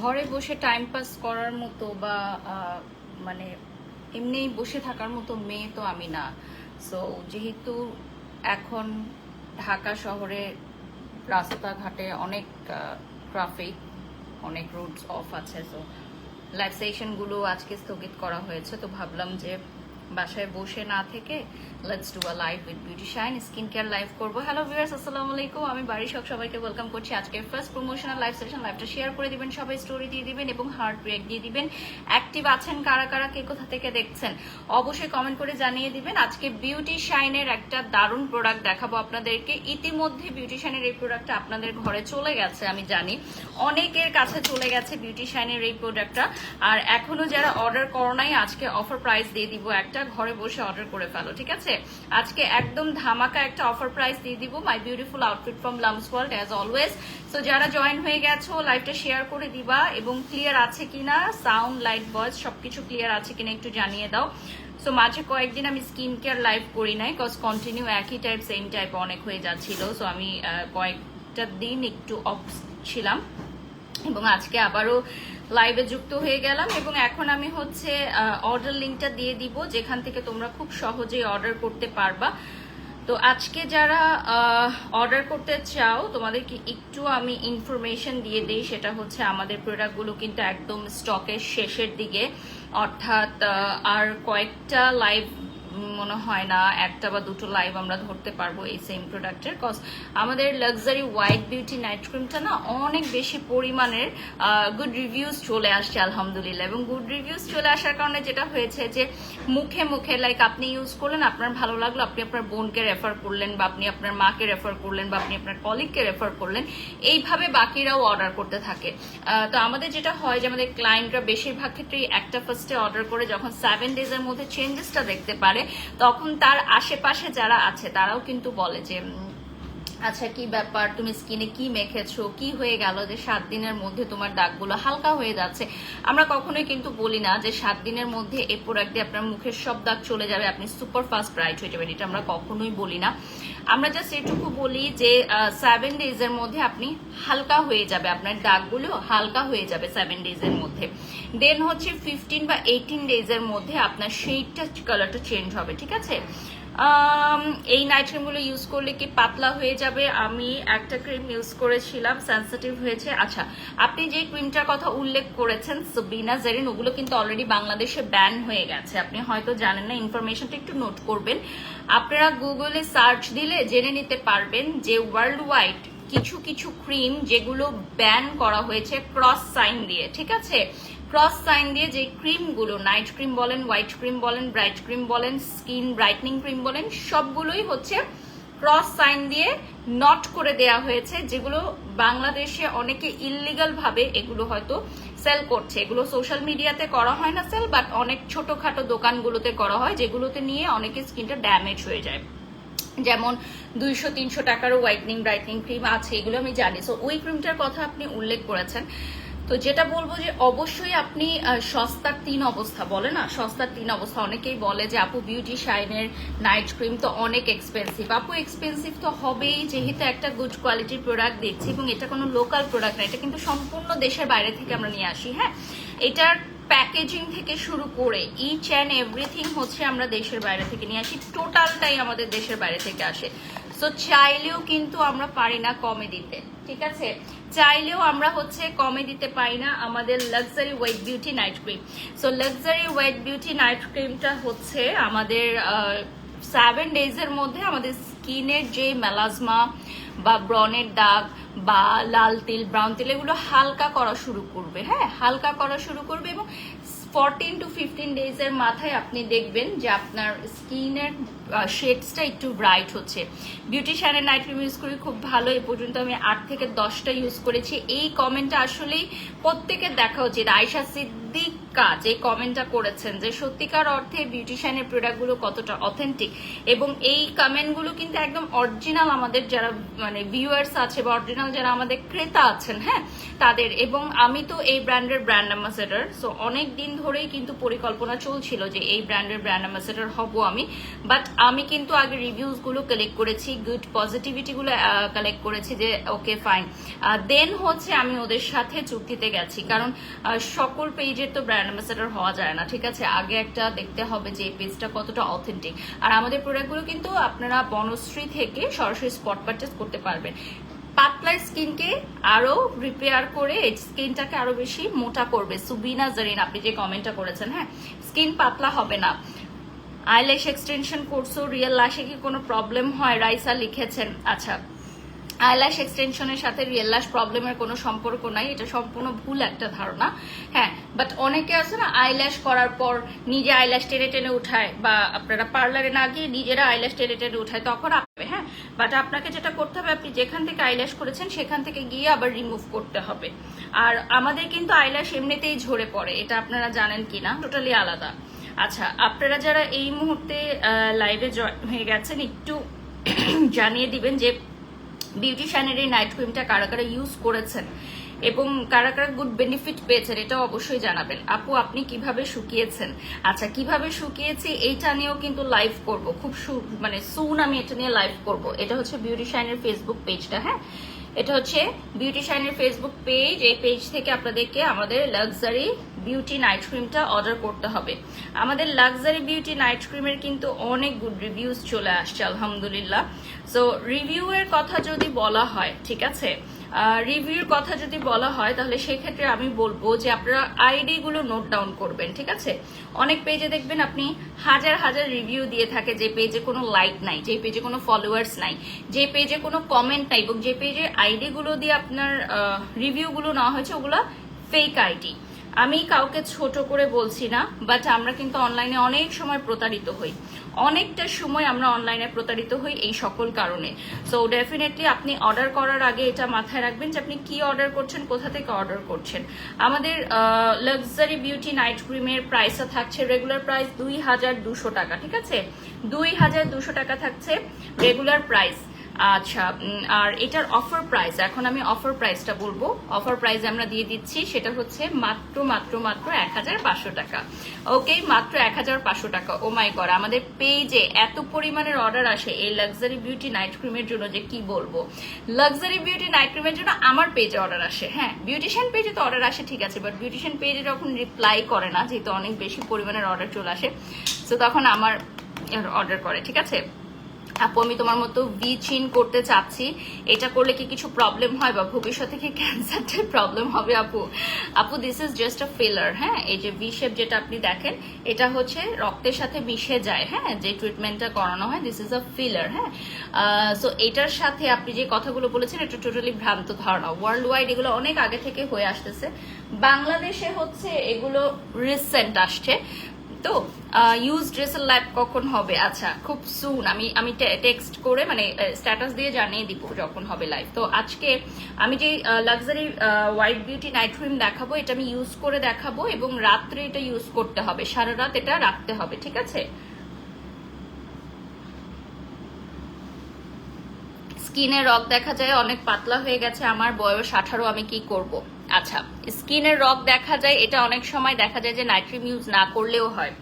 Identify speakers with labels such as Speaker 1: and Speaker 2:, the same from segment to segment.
Speaker 1: ঘরে বসে time pass করার মতো বা মানে এমনি বসে থাকার মতো মেয়ে তো আমি না। সো যেহেতু এখন ঢাকা শহরে রাস্তাঘাটে অনেক ট্রাফিক, অনেক রুটস অফ আছে, সো লাইভ সেশনগুলো আজকে স্থগিত করা হয়েছে। তো ভাবলাম যে বাসায় বসে না থেকে let's do a live with beauty shine, skin care live করবো। হ্যালো ভিউয়ার্স, আসসালামু আলাইকুম। আমি বাড়ির সবাইকে ওয়েলকাম করছি আজকে ফার্স্ট প্রমোশনাল লাইভ সেশন। লাইভটা শেয়ার করে দিবেন, সবাই স্টোরি দিয়ে দিবেন এবং হার্ট রিঅ্যাক্ট দিয়ে দিবেন। অ্যাক্টিভ আছেন কারা কারা, কে কোথা থেকে দেখছেন অবশ্যই কমেন্ট করে জানিয়ে দিবেন। আজকে বিউটি শাইনের একটা দারুণ প্রোডাক্ট দেখাবো আপনাদেরকে। ইতিমধ্যে বিউটি শাইনের এই প্রোডাক্টটা আপনাদের ঘরে চলে গেছে, আমি জানি অনেকের কাছে চলে গেছে বিউটি শাইনের এই প্রোডাক্টটা। আর এখনো যারা অর্ডার করো নাই, আজকে অফার প্রাইস দিয়ে দিব একটা, ঘরে বসে অর্ডার করে ফেলো, ঠিক আছে? আজকে একদম ধামাকা একটা অফার প্রাইস দিয়ে দিব। My beautiful outfit from lumps world as always. So যারা জয়েন হয়ে গেছো লাইভটা শেয়ার করে দিবা এবং ক্লিয়ার আছে কিনা, সাউন্ড লাইট ভয়েস সবকিছু ক্লিয়ার আছে কিনা একটু জানিয়ে দাও। সো মাঝে কয়েকদিন আমি স্কিন কেয়ার লাইভ করি নাই, কজ কন্টিনিউ একই টাইপ সেম টাইপ অনেক হয়ে যাচ্ছিল। সো আমি কয়েকটা দিন একটু অফ ছিলাম এবং আজকে আবারও লাইভে যুক্ত হয়ে গেলাম এবং এখন আমি হচ্ছে অর্ডার লিঙ্কটা দিয়ে দিব, যেখান থেকে তোমরা খুব সহজেই অর্ডার করতে পারবা। তো আজকে যারা অর্ডার করতে চাও তোমাদেরকে একটু আমি ইনফরমেশন দিয়ে দিই, সেটা হচ্ছে আমাদের প্রোডাক্টগুলো কিন্তু একদম স্টকের শেষের দিকে, অর্থাৎ আর কয়েকটা লাইভ মনে হয় না, একটা বা দুটো লাইভ আমরা ধরতে পারবো এই সেম প্রোডাক্টের। কজ আমাদের লাক্সারি হোয়াইট বিউটি নাইট ক্রিমটা না অনেক বেশি পরিমাণের গুড রিভিউজ চলে আসছে আলহামদুলিল্লাহ। এবং গুড রিভিউজ চলে আসার কারণে যেটা হয়েছে যে মুখে মুখে লাইক আপনি ইউজ করলেন, আপনার ভালো লাগলো, আপনি আপনার বোনকে রেফার করলেন বা আপনি আপনার মাকে রেফার করলেন বা আপনি আপনার কলিগকে রেফার করলেন, এইভাবে বাকিরাও অর্ডার করতে থাকে। তো আমাদের যেটা হয় যে আমাদের ক্লায়েন্টরা বেশিরভাগ ক্ষেত্রেই একটা ফার্স্টে অর্ডার করে যখন 7 ডেজের মধ্যে চেঞ্জেসটা দেখতে পারে, তখন তার আশেপাশে যারা আছে তারাও কিন্তু বলে যে আচ্ছা কি ব্যাপার, তুমি স্কিনে কি মেখেছো, কি হয়ে গেল যে 7 দিনের মধ্যে তোমার দাগগুলো হালকা হয়ে যাচ্ছে। আমরা কখনোই কিন্তু বলি না যে 7 দিনের মধ্যে এই প্রোডাক্ট দিয়ে আপনার মুখের সব দাগ চলে যাবে, আপনি সুপার ফাস্ট ব্রাইট হয়ে যাবেন, এটা আমরা কখনোই বলি না। আমরা জাস্ট এটুকু বলি যে 7 ডেজের মধ্যে আপনি হালকা হয়ে যাবে, আপনার দাগগুলো হালকা হয়ে যাবে 7 ডেজের মধ্যে। দেন হচ্ছে 15 বা 18 ডেজের মধ্যে আপনার শেডটা কালারটা চেঞ্জ হবে, ঠিক আছে? এই নাইট ক্রিমগুলো ইউজ করলে কি পাতলা হয়ে যাবে? আমি একটা ক্রিম ইউজ করেছিলাম, সেন্সিটিভ হয়েছে। আচ্ছা, আপনি যে ক্রিমটার কথা উল্লেখ করেছেন সাবিনা জেরিন, ওগুলো কিন্তু অলরেডি বাংলাদেশে ব্যান হয়ে গেছে, আপনি হয়তো জানেন না, ইনফরমেশনটা একটু নোট করবেন। আপনারা গুগলে সার্চ দিলে জেনে নিতে পারবেন যে ওয়ার্ল্ড ওয়াইড কিছু কিছু ক্রিম যেগুলো ব্যান করা হয়েছে ক্রস সাইন দিয়ে, ঠিক আছে? ক্রস সাইন দিয়ে যে ক্রিমগুলো, নাইট ক্রিম বলেন, হোয়াইট ক্রিম বলেন, ব্রাইট ক্রিম বলেন, স্কিন ব্রাইটনিং ক্রিম বলেন, সবগুলোই হচ্ছে ক্রস সাইন দিয়ে নট করে দেয়া হয়েছে, যেগুলো বাংলাদেশে অনেকে ইললিগাল ভাবে এগুলো হয়তো সেল করছে। এগুলো সোশ্যাল মিডিয়াতে করা হয় না সেল, বাট অনেক ছোটখাটো দোকানগুলোতে করা হয়, যেগুলোতে নিয়ে অনেকে স্কিনটা ড্যামেজ হয়ে যায়। যেমন 200-300 টাকারও হোয়াইটনিং ব্রাইটনিং ক্রিম আছে, এগুলো আমি জানি। সো ওই ক্রিমটার কথা আপনি উল্লেখ করেছেন। তো যেটা বলবো যে অবশ্যই আপনি সস্তার 3 অবস্থা বলে না, সস্তার 3 অবস্থা। অনেকেই বলে যে আপু বিউটি শাইনের নাইট ক্রিম তো অনেক এক্সপেন্সিভ। আপু এক্সপেন্সিভ তো হবেই, যেহেতু একটা গুড কোয়ালিটির প্রোডাক্ট দিচ্ছি এবং এটা কোনো লোকাল প্রোডাক্ট না, এটা কিন্তু সম্পূর্ণ দেশের বাইরে থেকে আমরা নিয়ে আসি। হ্যাঁ, এটার প্যাকেজিং থেকে শুরু করে ইচ অ্যান্ড এভরিথিং হচ্ছে আমরা দেশের বাইরে থেকে নিয়ে আসি, টোটালটাই আমাদের দেশের বাইরে থেকে আসে। সো চাইলেও কিন্তু আমরা পারি না কমে দিতে, ঠিক আছে? চাইলেও আমরা হচ্ছে কমে দিতে পারি না আমাদের luxury white beauty night cream. So luxury white beauty night ক্রিমটা হচ্ছে আমাদের 7 ডেজের মধ্যে আমাদের স্কিনের যে মেলাজমা বা ব্রনের দাগ বা লাল তিল, ব্রাউন তিল, এগুলো হালকা করা শুরু করবে। হ্যাঁ, হালকা করা শুরু করবে এবং 14 to 15 ডেজের মাথায় আপনি দেখবেন যে আপনার স্কিনের শেডসটা একটু ব্রাইট হচ্ছে। বিউটি শাইনের নাইট ক্রিম ইউজ করি, খুব ভালো। এ পর্যন্ত আমি 8 থেকে 10টা ইউজ করেছি। এই কমেন্টটা আসলেই প্রত্যেকের দেখা উচিত। আয়শা সিদ্দিকা যে কমেন্টটা করেছেন যে সত্যিকার অর্থে বিউটি শাইনের প্রোডাক্টগুলো কতটা অথেন্টিক, এবং এই কমেন্টগুলো কিন্তু একদম অরিজিনাল আমাদের যারা মানে ভিউয়ার্স আছে বা অরিজিনাল যারা আমাদের ক্রেতা আছেন, হ্যাঁ তাদের। এবং আমি তো এই ব্র্যান্ডের ব্র্যান্ড অ্যাম্বাসেডর, সো অনেক দিন ধরেই কিন্তু পরিকল্পনা চলছিল যে এই ব্র্যান্ডের ব্র্যান্ড অ্যাম্বাসেডর হব আমি। বাট আমি কিন্তু আগে রিভিউজ গুলো কালেক্ট করেছি, গুড পজিটিভিটি গুলো কালেক্ট করেছি যে ওকে ফাইন, দেন হচ্ছে আমি ওদের সাথে চুক্তিতে গেছি। কারণ সকল পেজের তো ব্র্যান্ড অ্যাম্বাসেডর হওয়া যায় না, ঠিক আছে? আগে একটা দেখতে হবে যে পেজটা কতটা অথেন্টিক। আর আমাদের প্রোডাক্টগুলো কিন্তু আপনারা বনশ্রী থেকে সরাসরি স্পট পারচেজ করতে পারবেন। পাতলা স্কিনকে আরো রিপেয়ার করে স্কিনটাকে আরো বেশি মোটা করবে। সুবিনা জারিন আপনি যে কমেন্টটা করেছেন, হ্যাঁ, স্কিন পাতলা হবে না। আইল্যাশ এক্সটেনশন করছো, রিয়েল ল্যাশে কি কোনো প্রবলেম হয়? রাইসা লিখেছেন। আচ্ছা, আইল্যাশ এক্সটেনশনের সাথে রিয়েল ল্যাশ প্রবলেমের কোনো সম্পর্ক নাই, এটা সম্পূর্ণ ভুল একটা ধারণা। হ্যাঁ, বাট অনেকে আছে না আইল্যাশ করার পর নিজে আইল্যাশ টেনে টেনে উঠায়, বা আপনারা পার্লারে না গিয়ে নিজেরা আইল্যাশ টেনে টেনে উঠায়, তখন হ্যাঁ, বাট আপনাকে যেটা করতে হবে, আপনি যেখান থেকে আইল্যাশ করেছেন সেখান থেকে গিয়ে আবার রিমুভ করতে হবে। আর আমাদের কিন্তু আইল্যাশ এমনিতেই ঝরে পড়ে, এটা আপনারা জানেন কিনা, টোটালি আলাদা। আচ্ছা, আপনারা যারা এই মুহূর্তে লাইভে জয়েন হয়ে গেছেন একটু জানিয়ে দিবেন যে বিউটিশিয়ানের এই নাইট ক্রিমটা কারা কারা ইউজ করেছেন এবং কারা কারা গুড বেনিফিট পেয়েছেন, এটা অবশ্যই জানাবেন। আপু আপনি কিভাবে শুকিয়েছেন? আচ্ছা, কিভাবে শুকিয়েছি এইটা নিয়েও কিন্তু লাইভ করব, খুব মানে সুন আমি এটা নিয়ে লাইভ করব। এটা হচ্ছে বিউটিশিয়ানের ফেসবুক পেজটা, হ্যাঁ, এটা হচ্ছে বিউটিশিয়ানের ফেসবুক পেজ। এই পেজ থেকে আপনাদেরকে আমাদের লাক্সারি বিউটি নাইট ক্রিমটা অর্ডার করতে হবে। আমাদের লাক্সারি বিউটি নাইট ক্রিমের কিন্তু অনেক গুড রিভিউজ চলে আসছে আলহামদুলিল্লাহ। সো রিভিউ এর কথা যদি বলা হয়, ঠিক আছে, রিভিউর কথা যদি বলা হয় তাহলে সেক্ষেত্রে আমি বলবো যে আপনারা আইডি গুলো নোট ডাউন করবেন, ঠিক আছে? অনেক পেজে দেখবেন আপনি হাজার হাজার রিভিউ দিয়ে থাকে, যে পেজে কোনো লাইক নাই, যে পেজে কোনো ফলোয়ার্স নাই, যে পেজে কোনো কমেন্ট নাই, এবং যে পেজে আইডি গুলো দিয়ে আপনার রিভিউ গুলো নেওয়া হয়েছে ওগুলো ফেক আইডি। আমি কাউকে ছোট করে বলছি না, বাট আমরা কিন্তু অনলাইনে অনেক সময় প্রতারিত হই, অনেকটা সময় আমরা অনলাইনে প্রতারিত হই এই সকল কারণে। সো ডেফিনেটলি আপনি অর্ডার করার আগে এটা মাথায় রাখবেন যে আপনি কি অর্ডার করছেন, কোথা থেকে অর্ডার করছেন। আমাদের লাক্সারি বিউটি নাইট ক্রিমের প্রাইসটা থাকছে রেগুলার প্রাইস 2200 টাকা, ঠিক আছে? 2200 টাকা থাকছে রেগুলার প্রাইস। আচ্ছা, আর এটার অফার প্রাইস, এখন আমি অফার প্রাইসটা বলবো। অফার প্রাইস আমরা দিয়ে দিচ্ছি, সেটা হচ্ছে মাত্র মাত্র মাত্র 1500 টাকা। ওকে, মাত্র 1500 টাকা। ও মাই গড, আমাদের পেজে এত পরিমাণের অর্ডার আসে এই লাক্সারি বিউটি নাইট ক্রিমের জন্য যে কি বলবো। লাক্সারি বিউটি নাইট ক্রিমের জন্য আমার পেজে অর্ডার আসে, হ্যাঁ, বিউটিশিয়ান পেজে তো অর্ডার আসে, ঠিক আছে, বাট বিউটিশিয়ান পেজে যখন রিপ্লাই করে না, যেহেতু অনেক বেশি পরিমাণের অর্ডার চলে আসে, তো তখন আমার অর্ডার করে, ঠিক আছে? আপু আমি তোমার মতো ভি চিন করতে চাচ্ছি, এটা করলে কি কিছু প্রবলেম হয় বা ভবিষ্যতে কি ক্যান্সারটার প্রবলেম হবে? আপু আপু this is just a filler, হ্যাঁ, এই যে ভি শেপ যেটা আপনি দেখেন এটা হচ্ছে রক্তের সাথে মিশে যায়, হ্যাঁ, যে ট্রিটমেন্টটা করানো হয়, দিস ইজ আ ফিলার, হ্যাঁ। সো এটার সাথে আপনি যে কথাগুলো বলেছেন এটা টোটালি ভ্রান্ত ধারণা। ওয়ার্ল্ড ওয়াইড এগুলো অনেক আগে থেকে হয়ে আসতেছে, বাংলাদেশে হচ্ছে এগুলো রিসেন্ট আসছে। তো ইউজ ড্রেসের লাইভ কখন হবে? আচ্ছা, খুব সুন আমি টেক্সট করে মানে স্ট্যাটাস দিয়ে জানিয়ে দিব যখন হবে লাইভ। তো আজকে আমি যে luxury white beauty night cream দেখাবো, এটা আমি ইউজ করে দেখাবো এবং রাত্রে এটা ইউজ করতে হবে, সারা রাত এটা রাখতে হবে, ঠিক আছে? স্কিনের রগ দেখা যায় অনেক পাতলা হয়ে গেছে, আমার বয়স 18, আমি কি করব? আচ্ছা, স্কিনের রগ দেখা যায়, এটা অনেক সময় দেখা যায় যে নাইট ক্রিম ইউজ না করলেও হয়।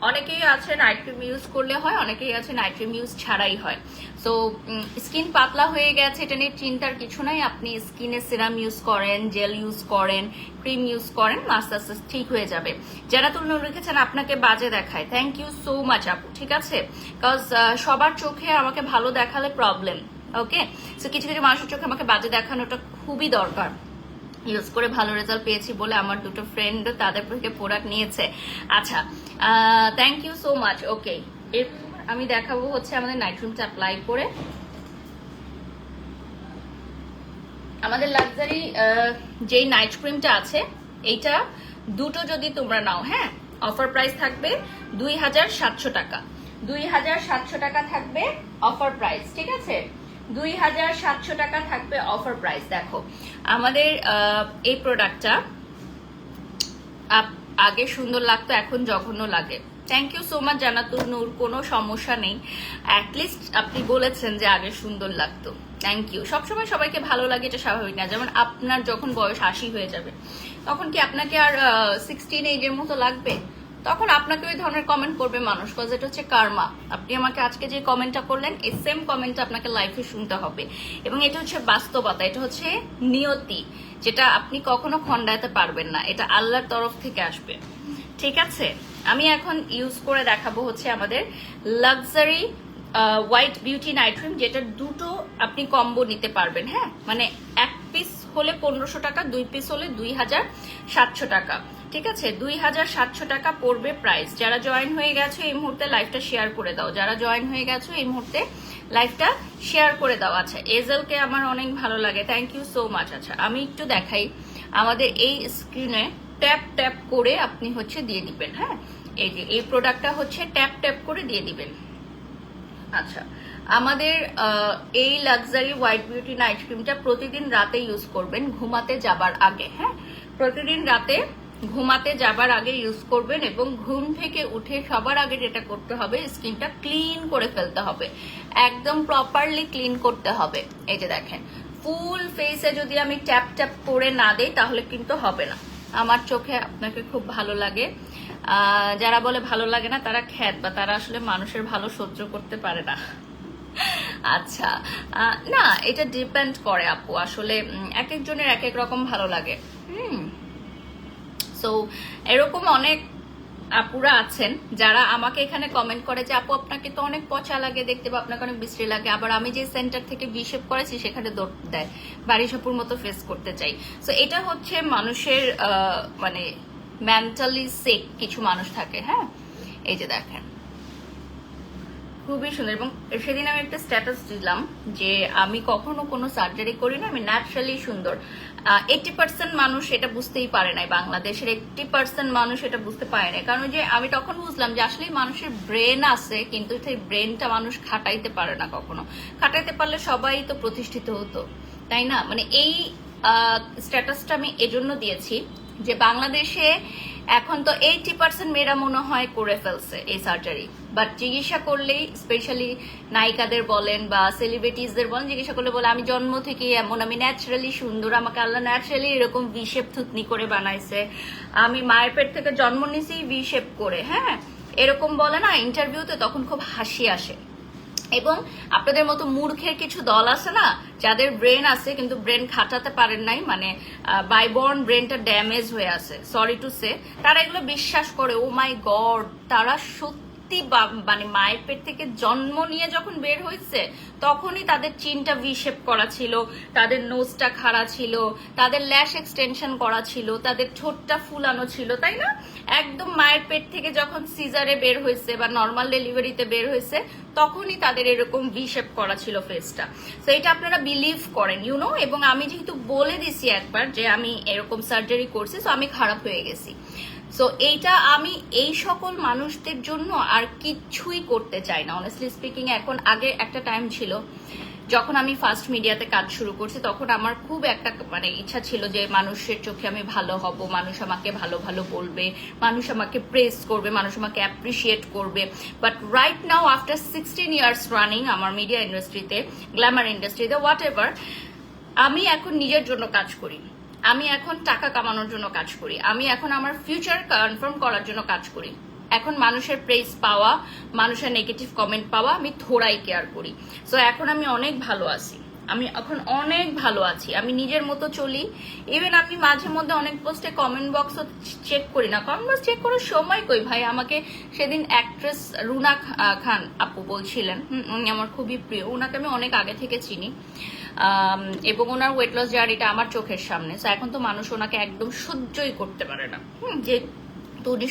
Speaker 1: অনেকেই আছে নাইট ক্রিম ইউজ করলে হয়, অনেকেই আছে নাইট ক্রিম ইউজ ছাড়াই হয়। সো স্কিন পাতলা হয়ে গেছে এটা নিয়ে চিন্তার কিছু নাই, আপনি স্কিনে সিরাম ইউজ করেন, জেল ইউজ করেন, ক্রিম ইউজ করেন, আস্তে আস্তে ঠিক হয়ে যাবে। যারা তুলনা লিখেছেন আপনাকে বাজে দেখায়, থ্যাংক ইউ সো মাচ আপু, ঠিক আছে? বিকজ সবার চোখে আমাকে ভালো দেখালে প্রবলেম, ওকে? সো কিছু কিছু মানুষের চোখে আমাকে বাজে দেখানোটা খুবই দরকার। ইউজ করে ভালো রেজাল্ট পেয়েছি বলে আমার দুটো ফ্রেন্ড তাদের থেকে প্রোডাক্ট নিয়েছে। আচ্ছা, থ্যাংক ইউ সো মাচ। ওকে, এরপর আমি দেখাবো হচ্ছে আমাদের নাইট ক্রিমটা অ্যাপ্লাই করে। আমাদের লাক্সারি যেই নাইট ক্রিমটা আছে এইটা দুটো যদি তোমরা নাও, হ্যাঁ, অফার প্রাইস থাকবে 2700 টাকা। 2700 টাকা থাকবে অফার প্রাইস, ঠিক আছে? 2700 টাকা থাকবে অফার প্রাইস। দেখো আমাদের এই প্রোডাক্টটা আগে সুন্দর লাগতো, এখন জঘন্য লাগে। Thank you so much Jannatul Noor, কোনো সমস্যা নেই, অ্যাটলিস্ট আপনি বলেছেন যে আগে সুন্দর লাগতো। Thank you. সবসময় সবাইকে ভালো লাগে এটা স্বাভাবিক না, যেমন আপনার যখন বয়স 80 হয়ে যাবে তখন কি আপনাকে আর 16 এজের মতো লাগবে? তখন আপনাকে ওই ধরনের কমেন্ট করবে মানুষ, কজ এটা হচ্ছে কার্মা। আপনি আমাকে আজকে যে কমেন্টটা করলেন এই সেম কমেন্টটা আপনাকে লাইফে শুনতে হবে, এবং এটা হচ্ছে বাস্তবতা, এটা হচ্ছে নিয়তি, যেটা আপনি কখনো খণ্ডাতে পারবেন না, এটা আল্লাহর তরফ থেকে আসবে। ঠিক আছে, আমি এখন ইউজ করে দেখাবো হচ্ছে আমাদের luxury white beauty night cream, যেটা দুটো আপনি কম্বো নিতে পারবেন। হ্যাঁ, মানে এক পিস হলে 1500 টাকা, 2 পিস হলে 2700 টাকা। ঠিক আছে, 2700 টাকা পড়বে প্রাইস। যারা জয়েন হয়ে গেছো এই মুহূর্তে লাইভটা শেয়ার করে দাও, যারা জয়েন হয়ে গেছো এই মুহূর্তে লাইভটা শেয়ার করে দাও। আচ্ছা, এজেলকে আমার অনেক ভালো লাগে, থ্যাংক ইউ সো মাচ। আচ্ছা, আমি একটু দেখাই, আমাদের এই স্ক্রিনে ট্যাপ ট্যাপ করে আপনি হচ্ছে দিয়ে দিবেন। হ্যাঁ, এই যে এই প্রোডাক্টটা হচ্ছে ট্যাপ ট্যাপ করে দিয়ে দিবেন। আচ্ছা, আমাদের এই লাক্সারি হোয়াইট বিউটি নাইট ক্রিমটা প্রতিদিন রাতে ইউজ করবেন ঘুমাতে যাবার আগে। হ্যাঁ, প্রতিদিন রাতে ঘুমাতে যাবার আগে ইউজ করবেন, এবং ঘুম থেকে উঠে সবার আগে যেটা করতে হবে স্কিনটা ক্লিন করে ফেলতে হবে, একদম প্রপারলি ক্লিন করতে হবে। এই যে দেখেন, ফুল ফেসে যদি আমি ট্যাপ ট্যাপ করে না দেই তাহলে কিন্তু হবে না। আমার চোখে আপনাকে খুব ভালো লাগে, যারা বলে ভালো লাগে না তারা খ্যাত, বা তারা আসলে মানুষের ভালো সহ্য করতে পারে না। আচ্ছা, না, এটা ডিপেন্ড করে আপু, আসলে এক একজনের এক এক রকম ভালো লাগে। সো এরকম অনেক আপুরা আছেন যারা আমাকে এখানে কমেন্ট করে যে আপু আপনাকে তো অনেক পচা লাগে দেখতে, বা আপনাকে অনেক বিশ্রী লাগে, আবার আমি যে সেন্টার থেকে বিশেপ করেছি সেখানে দৌড় দেয়, বাড়ি সাপুর মতো ফেস করতে চাই। সো এটা হচ্ছে মানুষের মানে মেন্টালি সিক কিছু মানুষ থাকে। হ্যাঁ, এই যে দেখেন খুবই সুন্দর, এবং সেদিন আমি একটা স্ট্যাটাস দিলাম যে আমি কখনো কোনো সার্জারি করি না, আমি ন্যাচারালি সুন্দর। 80% মানুষ এটা বুঝতেই পারে নাই, বাংলাদেশের 80% মানুষ এটা বুঝতে পারে না, কারণ যে আমি তখন বুঝলাম যে আসলে মানুষের ব্রেন আছে, কিন্তু সেই ব্রেনটা মানুষ খাটাইতে পারে না কখনো। খাটাইতে পারলে সবাই তো প্রতিষ্ঠিত হতো, তাই না? মানে এই স্ট্যাটাসটা আমি এজন্য দিয়েছি যে বাংলাদেশে এখন তো 80% মেয়েরা মনে হয় করে ফেলছে এই সার্জারি, বাট চিকিৎসা করলেই, স্পেশালি নায়িকাদের বলেন বা সেলিব্রিটিজদের বলেন, জিজ্ঞাসা করলে বলে আমি জন্ম থেকে এমন, আমি ন্যাচারালি সুন্দর, আমাকে আল্লাহ ন্যাচারালি এরকম ভি শেপ থুতনি করে বানাইছে, আমি মায়ের পেট থেকে জন্ম নিয়েছি ভি শেপ করে। হ্যাঁ, এরকম বলে না ইন্টারভিউতে, তখন খুব হাসি আসে। এবং আপনাদের মতো মূর্খের কিছু দল আছে না, যাদের ব্রেন আছে কিন্তু ব্রেন খাটাতে পারেন নাই, মানে বাইবর্ন ব্রেনটা ড্যামেজ হয়ে আছে, সরি টু সে, তারা এগুলো বিশ্বাস করে। ও মাই গড, তারা সত্যি মানে মায়ের পেট থেকে জন্ম নিয়ে যখন বের হয়েছে তখনই তাদের চিনটা ভি শেপ করা ছিল, তাদের নোজটা খাড়া ছিল, তাদের ল্যাশ এক্সটেনশন করা ছিল, তাদের ঠোঁটটা ফুলানো ছিল, তাই না? একদম মায়ের পেট থেকে যখন সিজারে বের হয়েছে বা নর্মাল ডেলিভারিতে বের হয়েছে তখনই তাদের এরকম ভি শেপ করা ছিল ফেসটা। তো এটা আপনারা বিলিভ করেন, ইউনো। এবং আমি যেহেতু বলে দিছি একবার যে আমি এরকম সার্জারি করছি, তো আমি খারাপ হয়ে গেছি। সো এইটা আমি এই সকল মানুষদের জন্য আর কিচ্ছুই করতে চাই না, অনেস্টলি স্পিকিং। এখন আগে একটা টাইম ছিল যখন আমি ফার্স্ট মিডিয়াতে কাজ শুরু করছি, তখন আমার খুব একটা মানে ইচ্ছা ছিল যে মানুষের চোখে আমি ভালো হব, মানুষ আমাকে ভালো ভালো বলবে, মানুষ আমাকে প্রেস করবে, মানুষ আমাকে অ্যাপ্রিসিয়েট করবে। But right now after 16 years running আমার মিডিয়া ইন্ডাস্ট্রিতে, গ্ল্যামার ইন্ডাস্ট্রিতে, হোয়াট এভার, আমি এখন নিজের জন্য কাজ করি, আমি এখন টাকা কামানোর জন্য কাজ করি, আমি এখন আমার ফিউচার কনফার্ম করার জন্য কাজ করি। এখন মানুষের প্রেস পাওয়া, মানুষের নেগেটিভ কমেন্ট পাওয়া আমি থোড়াই কেয়ার করি। সো এখন আমি অনেক ভালো আছি, আমি এখন অনেক ভালো আছি, আমি নিজের মতো চলি। ইভেন আমি মাঝে মধ্যে অনেক পোস্টে কমেন্ট বক্সও চেক করি না, কমেন্ট বক্স চেক করার সময় কই ভাই। আমাকে সেদিন অ্যাক্ট্রেস রুনা খান আপু বলছিলেন, উনি আমার খুবই প্রিয়, ওনাকে আমি অনেক আগে থেকে চিনি, এবং ওনার ওয়েট লস জার্নিটা আমার চোখের সামনে। তো এখন তো মানুষ ওনাকে একদম সহ্যই করতে পারে না, যে তো উনি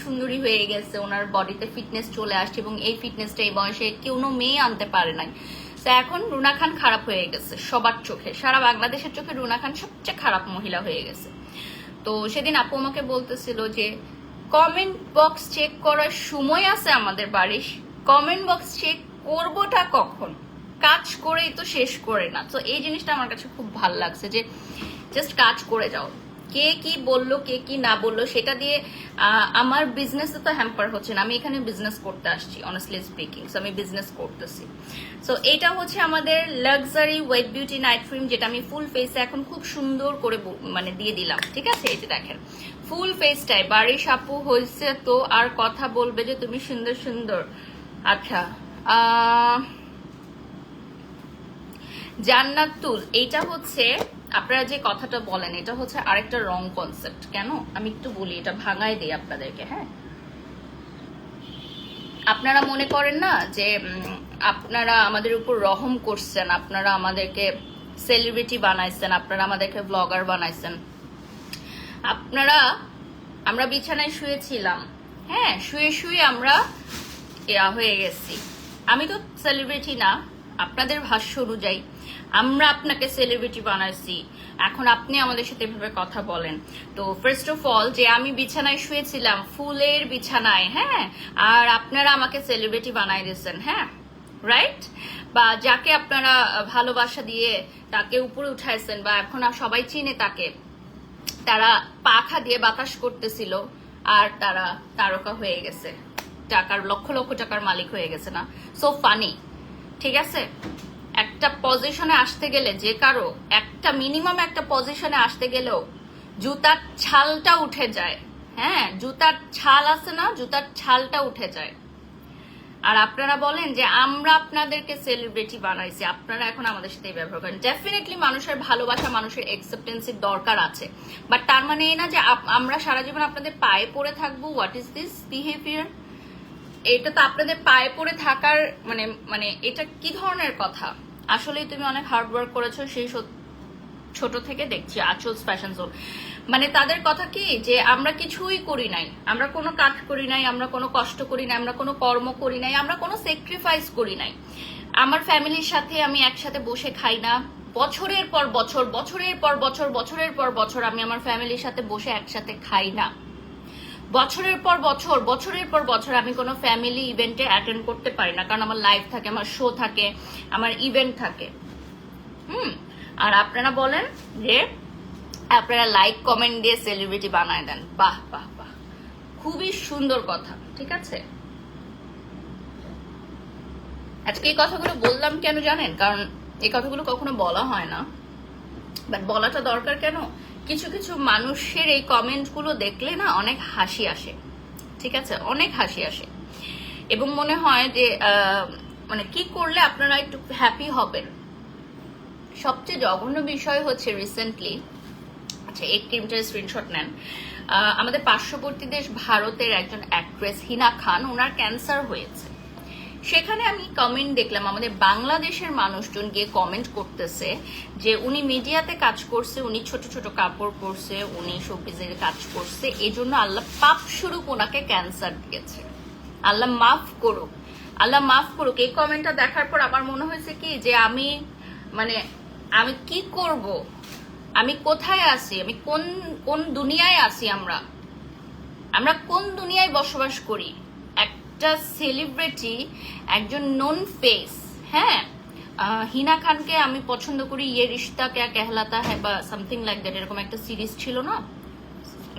Speaker 1: সুন্দরী হয়ে গেছে, ওনার বডিতে ফিটনেস চলে আসছে, এবং এই ফিটনেসটা এই বয়সে কোনো মেয়ে আনতে পারে নাই। তো এখন রুনা খান খারাপ হয়ে গেছে সবার চোখে, সারা বাংলাদেশের চোখে রুনা খান সবচেয়ে খারাপ মহিলা হয়ে গেছে। তো সেদিন আপু আমাকে বলতেছিল যে কমেন্ট বক্স চেক করার সময় আছে আমাদের বাড়ির, কমেন্ট বক্স চেক করবোটা কখন, কাজ করেই তো শেষ করে না। তো এই জিনিসটা আমার কাছে খুব ভালো লাগছে যে জাস্ট কাজ করে যাও, কে কি বললো কে কি না বললো সেটা দিয়ে আমার বিজনেসে তো হ্যাম্পার হচ্ছে না। আমি এখানে বিজনেস করতে আসছি, অনেস্টলি স্পিকিং। সো আমি বিজনেস করতেছি। সো এটা হচ্ছে আমাদের luxury white beauty night cream, যেটা আমি ফুল ফেসে এখন খুব সুন্দর করে মানে দিয়ে দিলাম। ঠিক আছে, এই যে দেখেন ফুল ফেসটাই বারিশ আপু হয়েছে তো আর কথা বলবে যে তুমি সুন্দর সুন্দর। আচ্ছা, জান্নাতুল, এইটা হচ্ছে আপনারা যে কথাটা বলেন এটা হচ্ছে আরেকটা রং কনসেপ্ট। কেন আমি একটু বলি, এটা ভাঙাই দিই আপনাদেরকে। হ্যাঁ, আপনারা মনে করেন না যে আপনারা আমাদের উপর রহম করছেন, আপনারা আমাদেরকে সেলিব্রিটি বানাইছেন, আপনারা আমাদেরকে ব্লগার বানাইছেন। আমরা বিছানায় শুয়েছিলাম, হ্যাঁ, শুয়ে শুয়ে আমরা হয়ে গেছি। আমি তো সেলিব্রিটি না, আপনাদের ভাষ্য অনুযায়ী আমরা আপনাকে সেলিব্রিটি বানাইছি। এখন আপনি আমাদের সাথে এভাবে কথা বলেন। তো ফার্স্ট অফ অল, যে আমি বিছানায় শুয়েছিলাম ফুলের বিছানায়, হ্যাঁ, আর আপনারা আমাকে সেলিব্রিটি বানাই দিয়েছেন, হ্যাঁ, রাইট? বা যাকে আপনারা ভালোবাসা দিয়ে তাকে উপরে উঠাইছেন, বা এখন সবাই চিনে তাকে, তারা পাখা দিয়ে বাতাস করতেছিল আর তারা তারকা হয়ে গেছে, টাকার লক্ষ লক্ষ টাকার মালিক হয়ে গেছে না? So funny. ঠিক আছে, একটা পজিশনে আসতে গেলে যে কারো একটা মিনিমাম একটা পজিশনে আসতে গেলেও জুতার ছালটা উঠে যায়। হ্যাঁ, জুতার ছাল আছে না, জুতার ছালটা উঠে যায়। আর আপনারা বলেন যে আমরা আপনাদেরকে সেলিব্রিটি বানাইছি, আপনারা এখন আমাদের সাথে ব্যবহার করেন। ডেফিনেটলি মানুষের ভালোবাসা, মানুষের অ্যাকসেপ্টেন্সের দরকার আছে, বাট তার মানে এই না যে আমরা সারা জীবন আপনাদের পায়ে পড়ে থাকবো। What is this behaviour? এটা তো আপনাদের পায়ে পড়ে থাকার মানে মানে এটা কি ধরনের কথা? আসলেই তুমি অনেক হার্ড ওয়ার্ক করেছো, সেই ছোট থেকে দেখছি আঁচলস ফ্যাশন জোন। মানে তাদের কথা কি যে আমরা কিছুই করি নাই, আমরা কোনো কাজ করি নাই, আমরা কোনো কষ্ট করি নাই, আমরা কোনো কর্ম করি নাই, আমরা কোনো স্যাক্রিফাইস করি নাই। আমার ফ্যামিলির সাথে আমি একসাথে বসে খাই না, বছরের পর বছর, বছরের পর বছর, বছরের পর বছর আমি আমার ফ্যামিলির সাথে বসে একসাথে খাই না। বছরের পর বছর, বছরের পর বছর আমি কোনো ফ্যামিলি ইভেন্টে অ্যাটেন্ড করতে পারি না, কারণ আমার লাইফ থাকে, আমার শো থাকে, আমার ইভেন্ট থাকে। আর আপনারা বলেন যে আপনারা লাইক কমেন্ট দিয়ে সেলিব্রিটি বানায় দেন। বাহ বাহ বাহ, খুবই সুন্দর কথা। ঠিক আছে, আজকে এই কথাগুলো বললাম কেন জানেন? কারণ এই কথাগুলো কখনো বলা হয় না, বাট বলাটা দরকার। কেন? কিছু কিছু মানুষের এই কমেন্টগুলো দেখলে না অনেক হাসি আসে। ঠিক আছে, অনেক হাসি আসে, এবং মনে হয় যে মানে কি করলে আপনারা একটু হ্যাপি হবেন। সবচেয়ে জঘন্য বিষয় হচ্ছে রিসেন্টলি, আচ্ছা এই ক্রিমটার স্ক্রিনশট নেন, আমাদের পার্শ্ববর্তী দেশ ভারতের একজন অ্যাক্ট্রেস হিনা খান, ওনার ক্যান্সার হয়েছে। সেখানে আমি কমেন্ট দেখলাম, আমাদের বাংলাদেশের মানুষজন গিয়ে কমেন্ট করতেছে যে উনি মিডিয়াতে কাজ করছে, উনি ছোট ছোট কাপড় পরছে, উনি শোপিসের কাজ করছে, এই জন্য আল্লাহ পাপ স্বরূপ ওনাকে ক্যান্সার দিয়েছে। আল্লাহ মাফ করুক, আল্লাহ মাফ করুক। এই কমেন্টটা দেখার পর আমার মনে হয়েছে কি যে আমি কি করব, আমি কোথায় আছি, আমি কোন দুনিয়ায় আছি, আমরা কোন দুনিয়ায় বসবাস করি? একটা সেলিব্রিটি, একজন নন ফেস, হ্যাঁ, হিনা খানকে আমি পছন্দ করি। ইয়ে রিশতা ক্যা কেহলাতা হ্যায় বা সামথিং লাইক দ্যাট, এরকম একটা সিরিজ ছিল না,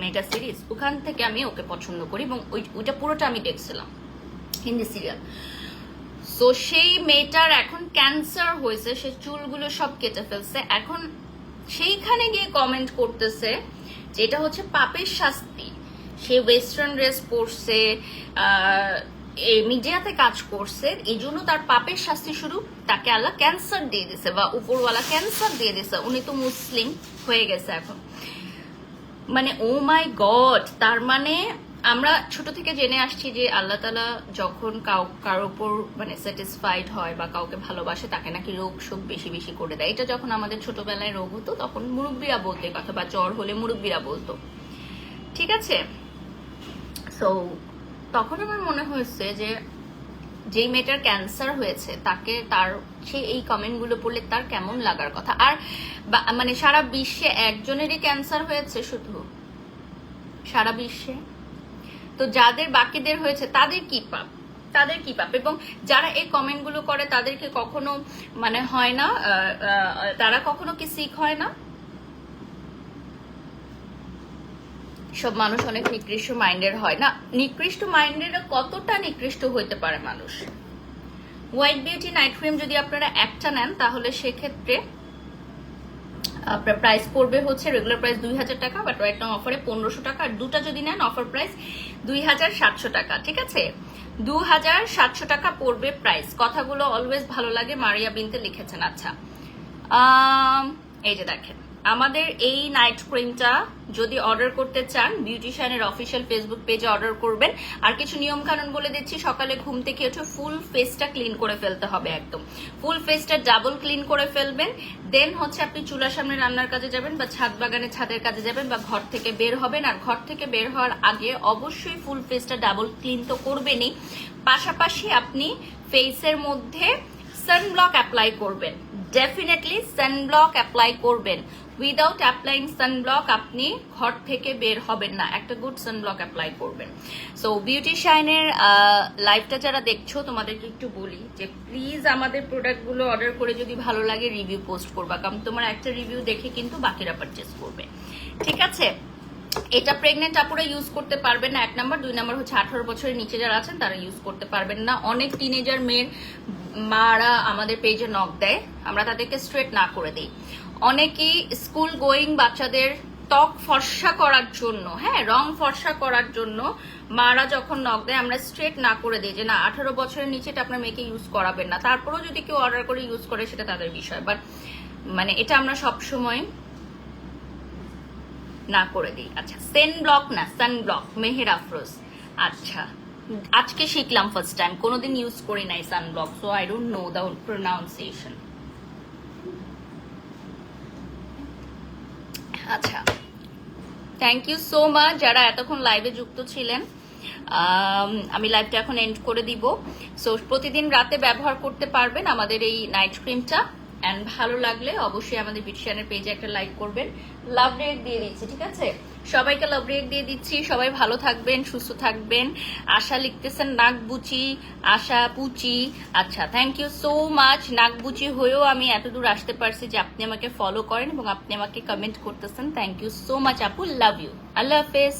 Speaker 1: মেগা সিরিজ, ওখান থেকে আমি ওকে পছন্দ করি এবং ওইটা পুরোটা আমি দেখছিলাম, হিন্দি সিরিয়াল। সো সেই মেয়েটার এখন ক্যান্সার হয়েছে, সে চুলগুলো সব কেটে ফেলছে। এখন সেইখানে গিয়ে কমেন্ট করতেছে যে এটা হচ্ছে পাপের শাস্তি। সে ওয়েস্টার্ন ড্রেস পরছে, মিডিয়াতে কাজ করছে, এই জন্য তার পাপের শাস্তি শুরু, তাকে আল্লাহ ক্যান্সার দিয়ে দিছে বা উপরওয়ালা ক্যান্সার দিয়ে দিছে। উনি তো মুসলিম হয়ে গেছে এখন। মানে ও মাই গড, তার মানে আমরা ছোট থেকে জেনে আসছি যে আল্লাহ তাআলা যখন কারোর উপর মানে স্যাটিসফাইড হয় বা কাউকে ভালোবাসে, তাকে নাকি রোগ শোক বেশি বেশি করে দেয়। এটা যখন আমাদের ছোটবেলায় রোগ হতো তখন মুরব্বীরা বলতে কথা, বা জ্বর হলে মুরব্বীরা বলতো। ঠিক আছে, সো তখন আমার মনে হয়েছে যে যেই মেয়েটার ক্যান্সার হয়েছে তাকে সে এই কমেন্টগুলো পড়লে তার কেমন লাগার কথা। আর মানে সারা বিশ্বে একজনেরই ক্যান্সার হয়েছে, শুধু সারা বিশ্বে। তো যাদের বাকিদের হয়েছে তাদের কি পাপ, তাদের কি পাপ? এবং যারা এই কমেন্টগুলো করে তাদেরকে কখনো মানে হয় না, তারা কখনো কি সিক হয় না? সব মানুষ অনেক নিকৃষ্ট মাইন্ডের হয় না। নিকৃষ্ট মাইন্ডের কতটা নিকৃষ্ট হইতে পারে মানুষ? হোয়াইট বিউটি নাইট ক্রিম যদি আপনারা একটা নেন তাহলে সেক্ষেত্রে আপনার প্রাইস পড়বে হচ্ছে রেগুলার প্রাইস 2000 টাকা, বাট রাইট নাও অফারে 1500 টাকা। আর দুটা যদি নেন অফার প্রাইস 2700 টাকা। ঠিক আছে, 2700 টাকা পড়বে প্রাইস। কথাগুলো অলওয়েজ ভালো লাগে, মারিয়া বিনতে লিখেছেন। আচ্ছা, এই যে দেখেন আমাদের এই নাইট ক্রিমটা যদি অর্ডার করতে চান বিউটিশিয়ানের অফিসিয়াল ফেসবুক পেজে অর্ডার করবেন। আর কিছু নিয়ম কানুন বলে দিচ্ছি। সকালে ঘুম থেকে উঠে ফুল ফেসটা ক্লিন করে ফেলতে হবে, একদম ফুল ফেসটা ডাবল ক্লিন করে ফেলবেন। দেন হচ্ছে আপনি চুলার সামনে রান্নার কাজে যাবেন বা ছাদ বাগানে ছাদের কাজে যাবেন বা ঘর থেকে বের হবেন। আর ঘর থেকে বের হওয়ার আগে অবশ্যই ফুল ফেসটা ডাবল ক্লিন তো করবেনই, পাশাপাশি আপনি ফেসের মধ্যে সানব্লক অ্যাপ্লাই করবেন। ডেফিনেটলি সানব্লক অ্যাপ্লাই করবেন। উইদাউট অ্যাপ্লাইং সানব্লক আপনি ঘর থেকে বের হবেন না, একটা গুড সানব্লক অ্যাপ্লাই করবেন। সো বিউটিশিয়ানের লাইভটা যারা দেখছো তোমাদেরকে একটু বলি যে প্লিজ আমাদের প্রোডাক্টগুলো অর্ডার করে যদি ভালো লাগে রিভিউ পোস্ট করবা, কারণ তোমার একটা রিভিউ দেখে কিন্তু বাকিরা পারচেস করবে। ঠিক আছে, এটা প্রেগনেন্ট আপুরা ইউজ করতে পারবেন না, 1 নাম্বার। 2 নাম্বার হচ্ছে 18 বছরের নিচে যারা আছেন তারা ইউজ করতে পারবেন না। অনেক টিনেজার মেয়ের মারা আমাদের পেজে নক দেয়, আমরা তাদেরকে স্ট্রেট না করে দিই। অনেকেই স্কুল গোয়িং বাচ্চাদের ত্বক ফর্সা করার জন্য, হ্যাঁ রং ফর্সা করার জন্য মারা যখন নক দেয় আমরা স্ট্রেট না করে দিই যে না 18 বছরের নিচে এটা আপনার মেয়েকে ইউজ করাবেন না। তারপরেও যদি কেউ অর্ডার করে ইউজ করে সেটা তাদের বিষয়, বাট মানে এটা আমরা সবসময় না করে দিই। আচ্ছা, সেন ব্লক না সানব্লক, মেহের আফরোজ। আচ্ছা, আজকে শিখলাম ফার্স্ট টাইম, কোনোদিন ইউজ করি নাই sunblock, so I don't know the pronunciation. আচ্ছা, থ্যাংক ইউ সো মাচ যারা এতক্ষণ লাইভে যুক্ত ছিলেন। আমি লাইভটা এখন এন্ড করে দিব। সো প্রতিদিন রাতে ব্যবহার করতে পারবেন আমাদের এই নাইট ক্রিমটা। অ্যান্ড ভালো লাগলে অবশ্যই আমাদের বিউটিশিয়ানের পেজে একটা লাইক করবেন। লাভ রেক দিয়ে দিচ্ছি, ঠিক আছে, সবাইকে লাভ রেক দিয়ে দিচ্ছি। সবাই ভালো থাকবেন, সুস্থ থাকবেন। আশা লিখতেছেন নাকবুচি, আশা পুচি। আচ্ছা, থ্যাংক ইউ সো মাচ। নাকবুচি হয়েও আমি এত দূর আসতে পারছি যে আপনি আমাকে ফলো করেন এবং আপনি আমাকে কমেন্ট করতেছেন। থ্যাংক ইউ সো মাচ আপু, লাভ ইউ। আল্লাহ হাফেজ।